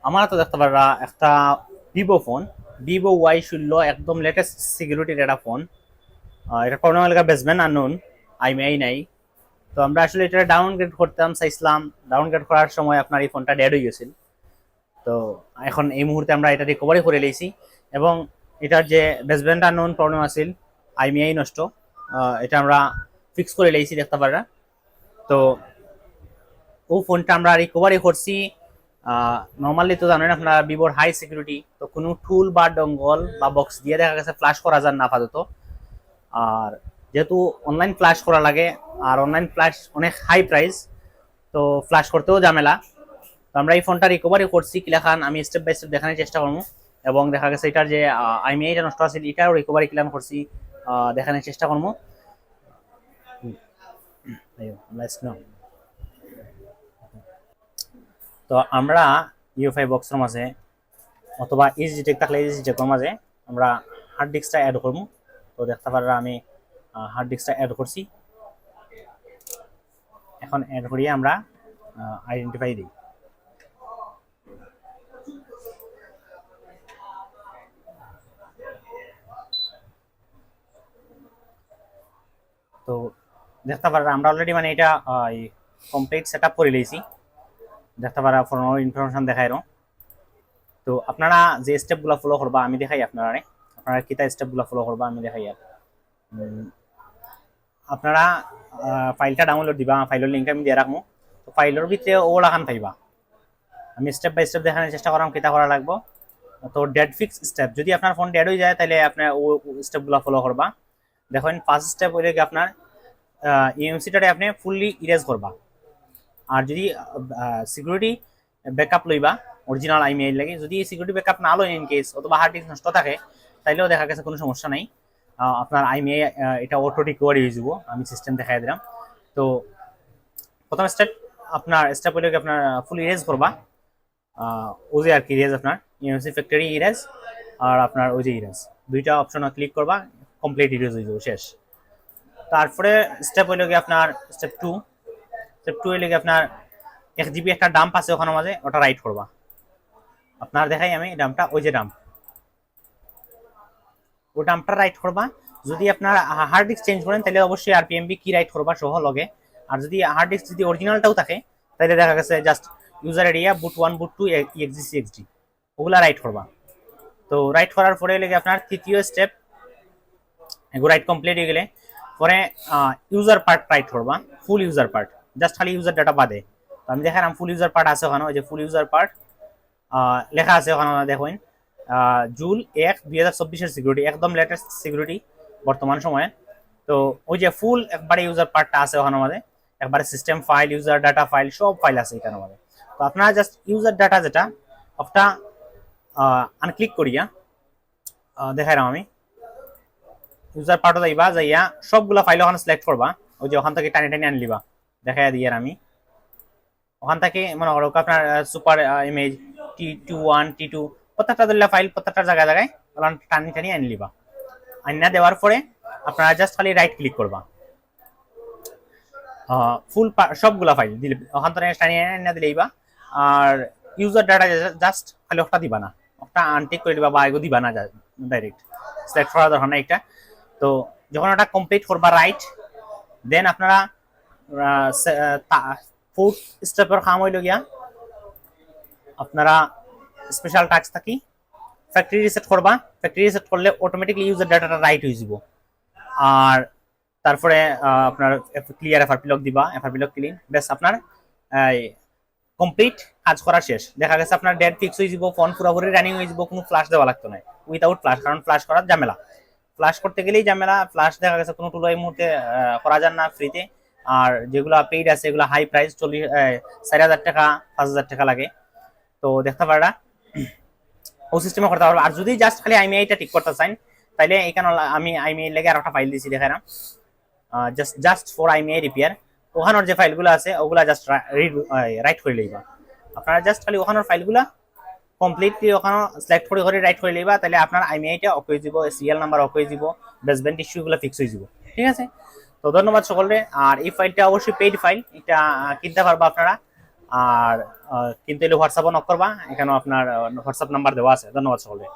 আমার তো দেখতে পারা একটা ভিভো ফোন, ভিভো Y16 একদম লেটেস্ট সিকিউরিটির একটা ফোন। এটা কোনো এলাকা বেসবেন্ড আননোন, আইমেই নাই। তো আমরা আসলে এটা ডাউনগ্রেড করতাম চাইছিলাম। ডাউনগ্রেড করার সময় আপনার এই ফোনটা ডেড হয়ে গেছিল। তো এখন এই মুহূর্তে আমরা এটা রিকভারি করে লইছি এবং এটার যে বেসবেন্ড আননোন প্রবলেম আছিল, আইমেই নষ্ট, এটা আমরা ফিক্স করে লইছি দেখতে পারা। তো ও ফোনটা আমরা রিকভারি করছি। নর্মালি তো জানেন আপনারা ভিভোর হাই সিকিউরিটি, তো কোনো টুল বা ডঙ্গল বা বক্স দিয়ে দেখা গেছে ফ্ল্যাশ করা যান না আপাতত। আর যেহেতু অনলাইন ফ্ল্যাশ করা লাগে, আর অনলাইন ফ্ল্যাশ অনেক হাই প্রাইস, তো ফ্ল্যাশ করতেও ঝামেলা। তো আমরা এই ফোনটা রিকভারি করছি কিলাখান আমি স্টেপ বাই স্টেপ দেখানোর চেষ্টা করবো, এবং দেখা গেছে এটার যে আইমিআইটা নষ্ট আছে এটাও রিকভারি কিলান করছি দেখানোর চেষ্টা করবো। তো আমরা ইউএফআই বক্সের মাঝে অথবা ইজিটেক থাকলে ইজিটেকের মাঝে আমরা হার্ড ডিস্কটা অ্যাড করবো। তো দেখতে পারা আমি হার্ড ডিস্কটা অ্যাড করছি। এখন অ্যাড করিয়ে আমরা আইডেন্টিফাই দিই। তো দেখতে পারা আমরা অলরেডি মানে এটা কমপ্লিট সেট আপ করে লিয়েছি। দেখতে পারা ফোনের ইনফরমেশন দেখাই। তো আপনারা যে স্টেপগুলো ফলো করবা আমি দেখাই আপনারা কিতা স্টেপগুলো ফলো করবা আমি দেখাই। আর আপনারা ফাইলটা ডাউনলোড দিবা, ফাইলের লিঙ্ক আমি দিয়ে রাখবো। তো ফাইলের ভিতরে ওলাখান পাইবা। আমি স্টেপ বাই স্টেপ দেখানোর চেষ্টা করলাম কিতা করা লাগবো। তো ডেড ফিক্স স্টেপ, যদি আপনার ফোন ডেড হয়ে যায় তাহলে আপনার ও স্টেপগুলো ফলো করবা। দেখেন ফার্স্ট স্টেপ হইলে কি আপনার ইএমসিটারে আপনি ফুললি ইরেজ করবা। আর যদি সিকিউরিটি ব্যাকআপ লইবা অরিজিনাল আইমেইল লাগে, যদি সিকিউরিটি ব্যাকআপ না লয় ইন কেস অথবা হার্ড ডিস্ক নষ্ট থাকে তাইলেও দেখা গেছে কোনো সমস্যা নাই, আপনার আইমেই এটা অটো রিকভারি হয়ে যাব। আমি সিস্টেম দেখাই দিলাম। তো প্রথম স্টেপ আপনার স্টেপ হইলে আপনার ফুল ইরেজ করবা। ওই যে আর কি ইরেজ আপনার ইএমসি ফ্যাক্টরি ইরেজ আর আপনার ওই যে ইরেজ দুইটা অপশন ক্লিক করবা, কমপ্লিট ইরেজ হয়ে যাব, শেষ। তারপরে স্টেপ হইল কি আপনার স্টেপ টু হইলে কি আপনার 1 জিবি একটা ডাম্প আছে ওখানে মাঝে, ওটা রাইট করবা। আপনার দেখাই আমি ডাম্পটা, ওই যে ডাম্প, ওই ডাম্পটা রাইট করবা। যদি আপনার হার্ড ডিস্ক চেঞ্জ করেন তাহলে অবশ্যই আরপিএমবি কি রাইট করবা সহ লগে। আর যদি হার্ড ডিস্ক যদি অরিজিনালটাও থাকে তাহলে দেখা গেছে জাস্ট ইউজার এরিয়া বুট 1 বুট 2 এক্সিসি এক্সডি ওগুলা রাইট করবা। তো রাইট করার পরে লেগে আপনার তৃতীয় স্টেপ এগুলো রাইট কমপ্লিট হয়ে গেলে পরে ইউজার পার্ট রাইট করবা, ফুল ইউজার পার্ট, জাস্ট খালি ইউজার ডাটা বাদে। তো আমি দেখালাম ফুল ইউজার পার্ট আছে ওখানে, ওই যে ফুল ইউজার পার্ট লেখা আছে ওখানে দেখুন জুল 1/2024 সিকিউরিটি, একদম লেটেস্ট সিকিউরিটি বর্তমান সময়ে। তো ওই যে ফুল একবারে ইউজার পার্টটা আছে ওখানে আমাদের, একবারে system file user data file সব ফাইল আছে এখানে আমাদের। তো আপনারা জাস্ট ইউজার ডাটা যেটা একটা আনক্লিক করিয়া দেখাইলাম আমি, ইউজার পার্টও যাইবা, যাইয়া সবগুলা ফাইল ওখানে সিলেক্ট করবা। ওই যে ওখান থেকে টানি টানি আনলিবা, দেখাই দিয়ে আমি ওখান থেকে মনে করো আপনার সুপার ইমেজ T21 T2 প্রত্যেকটা ধরলে ফাইল প্রত্যেকটা জায়গায় জায়গায় টানি টানি আনলিবা। আইনা দেওয়ার পরে আপনারা জাস্ট খালি রাইট ক্লিক করবা, ফুল সবগুলা ফাইল দিলে ওখান থেকে টানি আনিয়ে দিলেইবা। আর ইউজার ডাটা জাস্ট খালি ওটা দিবা না, ওটা আনটিক করে দিবা বা এগো দিবা না ডাইরেক্ট, সিলেক্ট করা দরকার না একটা। তো যখন ওটা কমপ্লিট করবা রাইট, দেন আপনারা ফোর্থ স্টেপের কাম হইল গিয়া আপনারা স্পেশাল টাস্ক থাকি ফ্যাক্টরি রিসেট করবা। ফ্যাক্টরি রিসেট করলে অটোমেটিকলি ইউজার ডাটাটা রাইট হয়ে যাব। আর তারপরে আপনার ক্লিয়ার এফআরপি লক দিবা, এফআরপি লক ক্লিন, বেশ আপনার কমপ্লিট কাজ করা শেষ। দেখা গেছে আপনার ডেট ফিক্স হয়ে যাব, ফোন পুরোপুরি রানিং হয়ে যাব, কোনো ফ্ল্যাশ দেওয়া লাগতো না উইথাউট ফ্ল্যাশ, কারণ ফ্ল্যাশ করার ঝামেলা, ফ্ল্যাশ করতে গেলেই ঝামেলা। ফ্ল্যাশ দেখা গেছে কোনো টুল এই মুহূর্তে করা যান না ফ্রিতে। আর যেগুলো পেইড আছে এগুলো হাই প্রাইস 4,000 টাকা 5,000 টাকা লাগে। তো দেখতে পারা ও সিস্টেমে করতে পারবো। আর যদি জাস্ট খালি আইমিআইটা ঠিক করতে চান তাহলে এখানে আমি আইমিআই লেগে আর একটা ফাইল দিয়েছি দেখাই না, জাস্ট ফর আইমিআই রিপেয়ার। ওখানের যে ফাইলগুলো আছে ওগুলা জাস্ট রাইট করে লইবা। আপনারা জাস্ট খালি ওখানের ফাইলগুলা কমপ্লিটলি ওখানে সিলেক্ট করে করে রাইট করে লইবা, তাহলে আপনার আইমিআইটা অফ হয়ে যাব, সিরিয়াল নাম্বার অফ হয়ে যাব, বেসবেন্ড ইস্যুগুলো ফিক্স হয়ে যাব। ঠিক আছে, তো ধন্যবাদ সকলকে। আর এই ফাইলটা অবশ্যই পেইড ফাইল, এটা কিনতে পারবো আপনারা। আর কিন্তু এলে হোয়াটসঅ্যাপও নক করবা, এখানেও আপনার হোয়াটসঅ্যাপ নাম্বার দেওয়া আছে। ধন্যবাদ সকলকে।